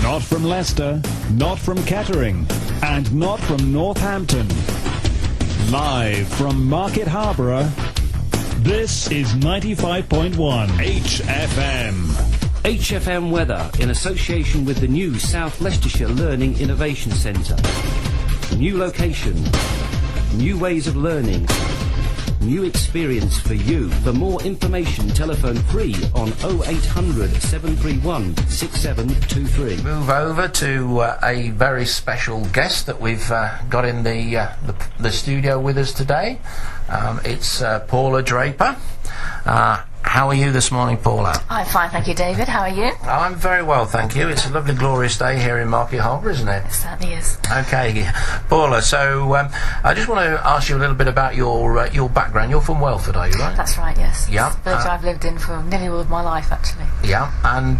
Not from Leicester, not from Kettering, and not from Northampton. Live from Market Harborough, this is 95.1 HFM. HFM Weather in association with the new South Leicestershire Learning Innovation Centre. New location, new ways of learning, new experience for you. For more information, telephone free on 0800 731 6723. Move over to a very special guest that we've got in the studio with us today. It's Paula Draper. How are you this morning, Paula? I'm fine, thank you, David. How are you? I'm very well, thank you. It's a lovely, glorious day here in Market Harbour, isn't it? It certainly is. Okay, Paula, so I just want to ask you a little bit about your background. You're from Welford, are you, right? That's right, yes. Yeah. It's a village I've lived in for nearly all of my life, actually. Yeah, and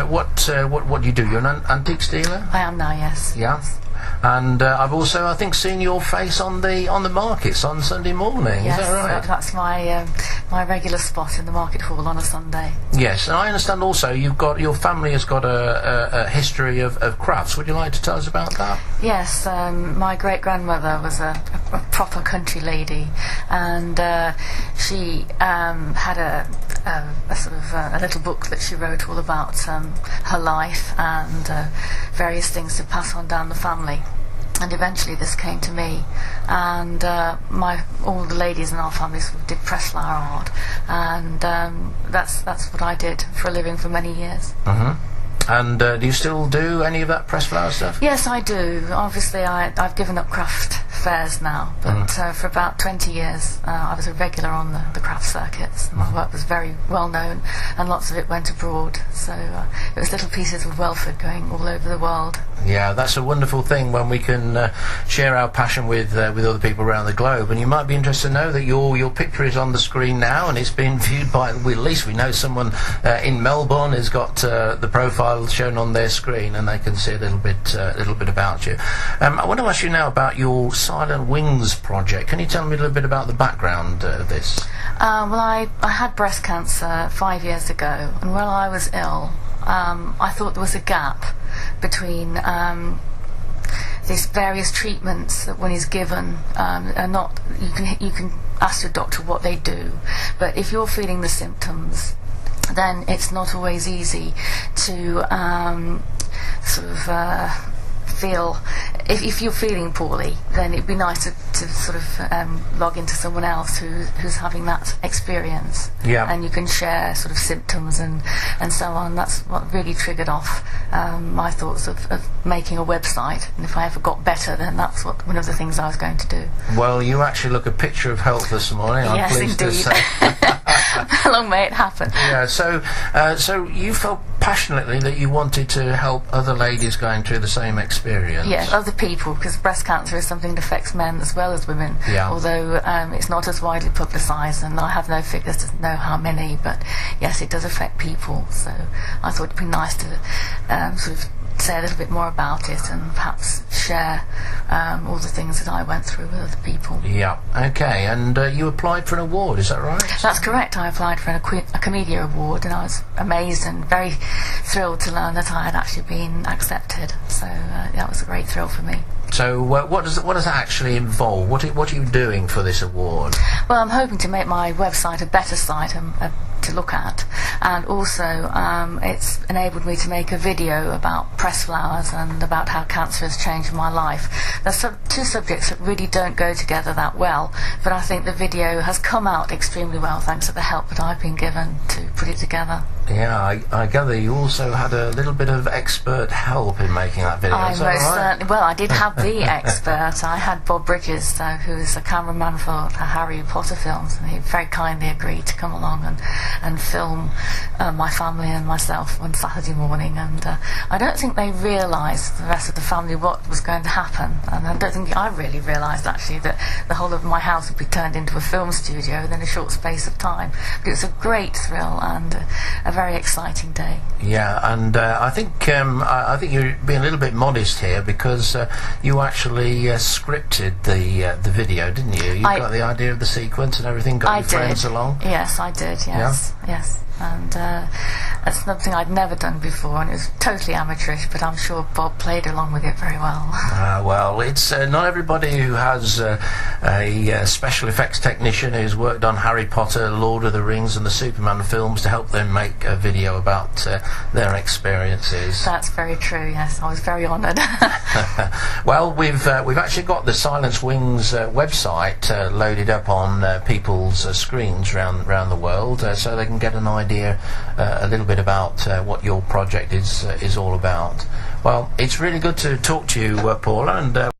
what do you do? You're an antique dealer? I am now, yes. Yeah. Yes. And I've also, I think, seen your face on the markets on Sunday morning. Yes, is that right? that's my regular spot in the market hall on a Sunday. Yes, and I understand also your family has got a history of crafts. Would you like to tell us about that? Yes, my great-grandmother was a proper country lady, and she had a sort of a little book that she wrote all about her life and various things to pass on down the family. And eventually this came to me, and all the ladies in our family sort of did press flower art, and that's what I did for a living for many years. And do you still do any of that press flower stuff? Yes, I do. Obviously, I've given up craft fairs now, but for about 20 years I was a regular on the craft circuits. My work was very well known, and lots of it went abroad, so it was little pieces of Welford going all over the world. Yeah, that's a wonderful thing when we can share our passion with other people around the globe. And you might be interested to know that your picture is on the screen now, and it's been viewed by, well, at least we know someone in Melbourne has got the profile shown on their screen, and they can see a little bit about you. I want to ask you now about your Silent Wings project. Can you tell me a little bit about the background of this? Well, I had breast cancer 5 years ago, and while I was ill, I thought there was a gap between these various treatments that one is given are not. You can ask your doctor what they do, but if you're feeling the symptoms, then it's not always easy to feel. If you're feeling poorly, then it'd be nice to sort of log into someone else who's having that experience. Yeah. And you can share sort of symptoms and so on. That's what really triggered off my thoughts of making a website. And if I ever got better, then that's one of the things I was going to do. Well, you actually look a picture of health this morning. Yes, I'm pleased indeed. to say. How long may it happen? Yeah, so you felt passionately that you wanted to help other ladies going through the same experience. Yeah, other people, because breast cancer is something that affects men as well as women. Yeah. Although it's not as widely publicised, and I have no figures to know how many, but yes, it does affect people. So I thought it'd be nice to sort of say a little bit more about it and perhaps share all the things that I went through with other people. Yeah, okay, and you applied for an award, is that right? That's correct. I applied for a Comedia Award, and I was amazed and very thrilled to learn that I had actually been accepted. So that was a great thrill for me. So what does that actually involve? What are you doing for this award? Well, I'm hoping to make my website a better site to look at, and also it's enabled me to make a video about press flowers and about how cancer has changed my life. There's two subjects that really don't go together that well, but I think the video has come out extremely well thanks to the help that I've been given to put it together. Yeah, I gather you also had a little bit of expert help in making that video. I is that most right? certainly. Well, I did have the expert. I had Bob Bridges, who's a cameraman for the Harry Potter films, and he very kindly agreed to come along and film my family and myself one Saturday morning. And I don't think they realised, the rest of the family, what was going to happen. And I don't think I really realised actually that the whole of my house would be turned into a film studio within a short space of time. But it was a great thrill and a very exciting day. Yeah, and I think you're being a little bit modest here, because you actually scripted the video, didn't you? You got the idea of the sequence and everything, got your friends along? Yes, I did, yes. Yeah? Yes. and that's something I'd never done before, and it was totally amateurish, but I'm sure Bob played along with it very well. Well, it's not everybody who has a special effects technician who's worked on Harry Potter, Lord of the Rings and the Superman films to help them make a video about their experiences. That's very true, yes. I was very honoured. Well, we've actually got the Silence Wings website loaded up on people's screens around the world, so they can get an idea a little bit about what your project is all about. Well, it's really good to talk to you, Paula, and